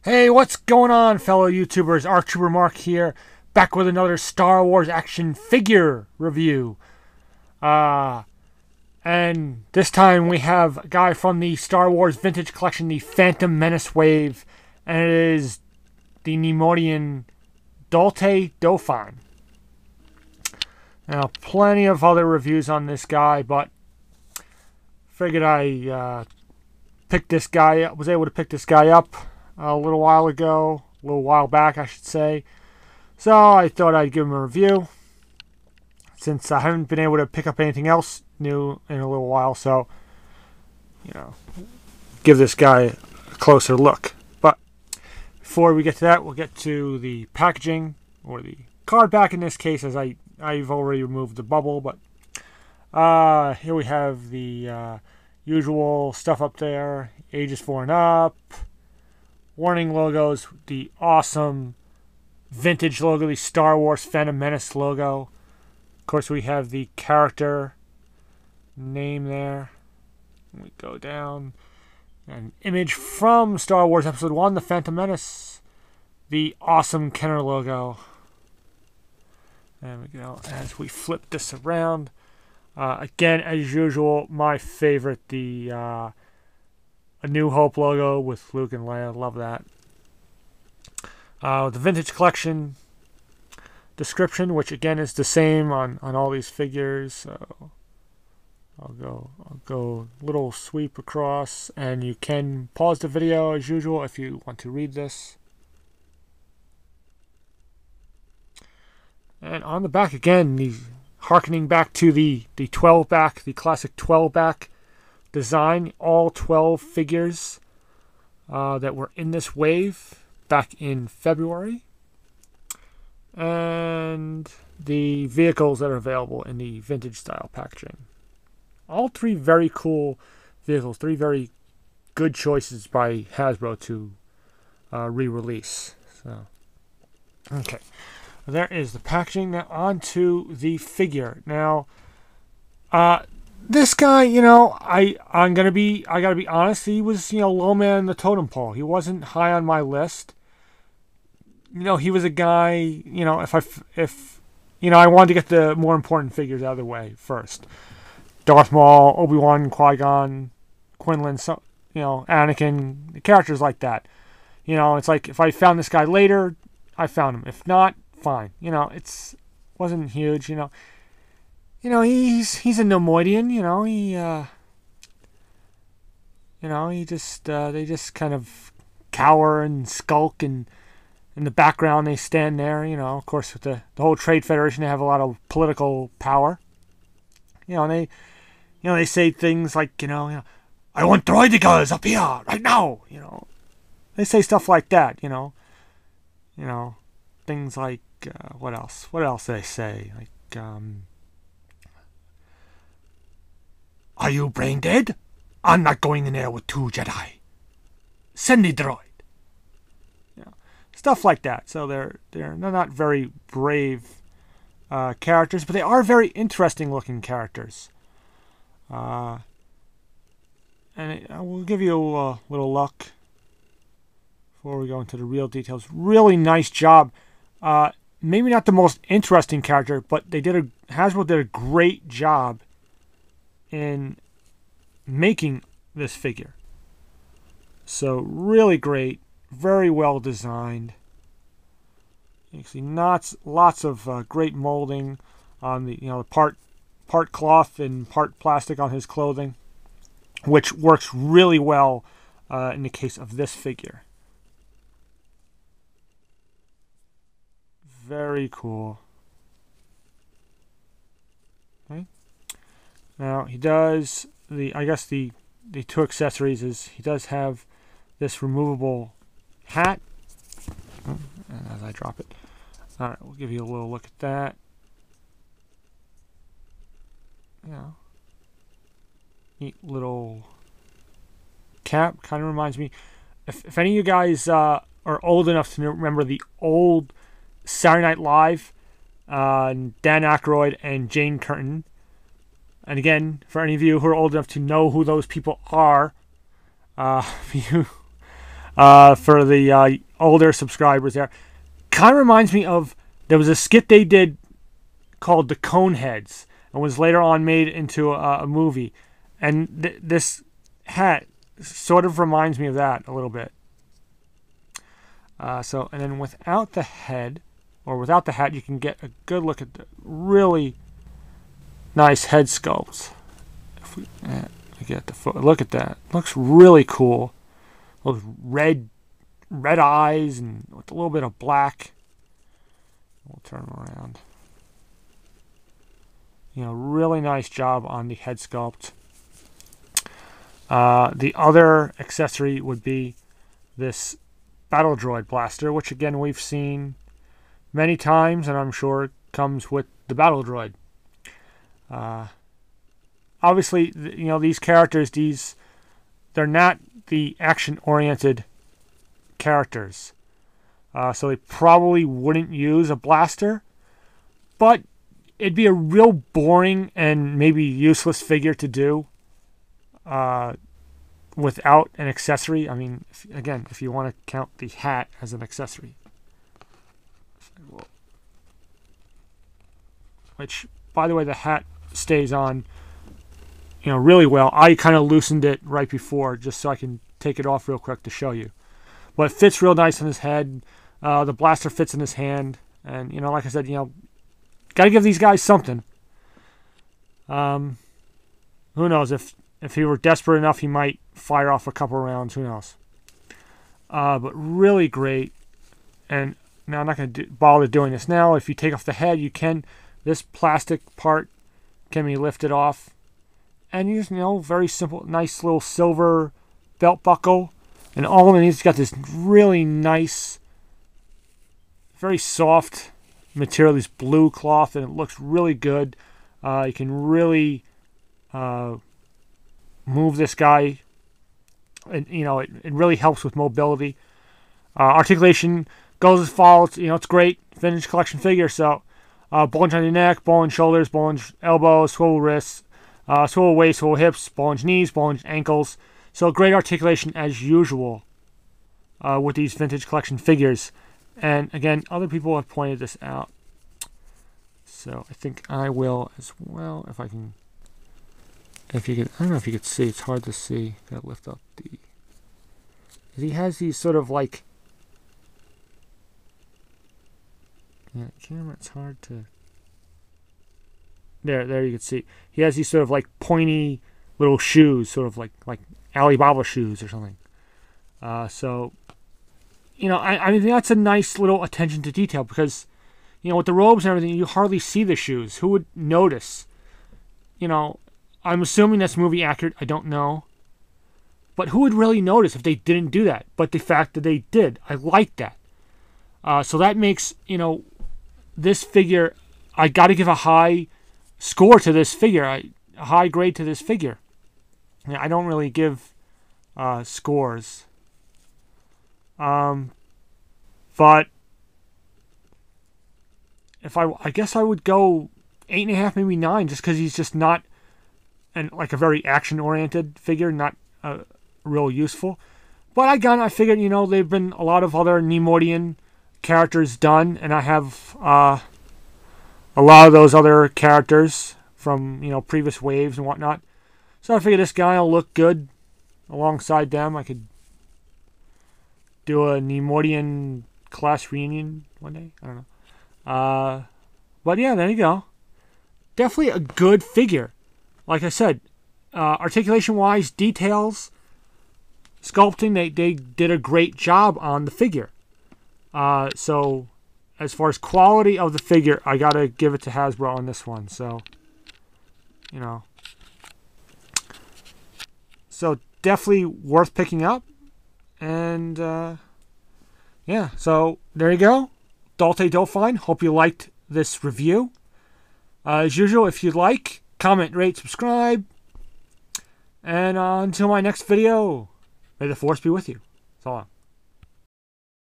Hey, what's going on, fellow YouTubers? Archer Mark here, back with another Star Wars action figure review. And this time we have a guy from the Star Wars Vintage Collection, the Phantom Menace Wave, and it is the Neimoidian Daultay Dofine. Now, plenty of other reviews on this guy, but figured I picked this guy up, was able to pick this guy up a little while back, I should say. So I thought I'd give him a review, since I haven't been able to pick up anything else new in a little while. So, give this guy a closer look. But before we get to that, we'll get to the packaging, or the card back in this case, as I've already removed the bubble. But here we have the usual stuff up there: ages 4 and up. Warning logos, the awesome vintage logo, the Star Wars Phantom Menace logo. Of course, we have the character name there. We go down. An image from Star Wars Episode 1, The Phantom Menace. The awesome Kenner logo. There we go. As we flip this around. Again, as usual, my favorite, the A New Hope logo with Luke and Leia. Love that. The Vintage Collection description, which again is the same on all these figures. So I'll go little sweep across, and you can pause the video as usual if you want to read this. And on the back again, harkening back to the 12 back, the classic 12 back design, all 12 figures that were in this wave back in February, and the vehicles that are available in the vintage style packaging. All three very cool vehicles, three very good choices by Hasbro to re-release. So, okay, there is the packaging. Now on to the figure. Now, this guy, I gotta be honest. He was, low man in the totem pole. He wasn't high on my list. He was a guy. If I wanted to get the more important figures out of the way first. Darth Maul, Obi-Wan, Qui-Gon, Quinlan, Anakin, the characters like that. It's like if I found this guy later, I found him. If not, fine. It's wasn't huge. He's a Neimoidian. They just kind of cower and skulk, and in the background they stand there. Of course, with the whole Trade Federation, they have a lot of political power. And they say things like, I want droidigals up here right now. They say stuff like that. Things like what else? What else do they say? Like, are you brain dead? I'm not going in there with 2 Jedi. Send the droid. Stuff like that. So they're not very brave characters, but they are very interesting looking characters. And I will give you a little look before we go into the real details. Really nice job. Maybe not the most interesting character, but Hasbro did a great job in making this figure. So really great, very well designed. You can see lots of great molding on the part cloth and part plastic on his clothing, which works really well in the case of this figure. Very cool. Okay. Now he does the 2 accessories is he does have this removable hat. And as I drop it, all right, we'll give you a little look at that. Neat little cap. Kind of reminds me, if any of you guys are old enough to remember the old Saturday Night Live, Dan Aykroyd and Jane Curtin. And again, for any of you who are old enough to know who those people are, for the older subscribers there. Kind of reminds me of, there was a skit they did called The Coneheads, and was later on made into a movie. And this hat sort of reminds me of that a little bit. And then without the head, or without the hat, you can get a good look at the really nice head sculpts. If we get the foot, look at that. Looks really cool. Those red eyes and with a little bit of black. We'll turn them around. You know, really nice job on the head sculpt. The other accessory would be this battle droid blaster, which again we've seen many times, and I'm sure it comes with the battle droid. Obviously, you know, these characters, they're not the action-oriented characters, so they probably wouldn't use a blaster, but it'd be a real boring and maybe useless figure to do without an accessory. I mean, if you want to count the hat as an accessory. Which, by the way, the hat stays on, you know, really well. I kind of loosened it right before just so I can take it off real quick to show you. But it fits real nice on his head. The blaster fits in his hand. And, you know, like I said, you know, got to give these guys something. Who knows? If he were desperate enough, he might fire off a couple rounds. Who knows? But really great. And now I'm not going to bother doing this now. If you take off the head, you can. This plastic part can be lifted off. And you know, very simple, nice little silver belt buckle. And all of it is got this really nice, very soft material, this blue cloth, and it looks really good. You can really move this guy, and you know, it really helps with mobility. Articulation goes as follows. You know, it's great vintage collection figure. So bulge on your neck, bulge shoulders, bulge elbows, swivel wrists, swivel waist, swivel hips, bulge knees, bulge ankles. So great articulation as usual with these vintage collection figures. And again, other people have pointed this out. So I think I will as well, if I can. If you can, I don't know if you could see. It's hard to see. Gotta lift up the. He has these sort of like. Yeah, camera. It's hard to. There you can see. He has these sort of like pointy little shoes, sort of like Alibaba shoes or something. So, you know, I mean, that's a nice little attention to detail because, you know, with the robes and everything, you hardly see the shoes. Who would notice? You know, I'm assuming that's movie accurate. I don't know. But who would really notice if they didn't do that? But the fact that they did, I like that. So that makes, you know, this figure, I got to give a high score to this figure, a high grade to this figure. I don't really give scores. But if I guess I would go 8.5, maybe 9, just because he's just not like a very action-oriented figure, not real useful. But I figured, you know, there've been a lot of other Neimoidian characters done, and I have a lot of those other characters from, you know, previous waves and whatnot. So I figured this guy will look good alongside them. I could do a Neimoidian class reunion one day. I don't know. But yeah, there you go. Definitely a good figure. Like I said, articulation-wise, details, sculpting, they did a great job on the figure. So as far as quality of the figure, I gotta give it to Hasbro on this one. So, you know. So definitely worth picking up. And yeah, so there you go. Daultay Dofine. Hope you liked this review. As usual, if you'd like, comment, rate, subscribe. And until my next video, may the Force be with you. So long.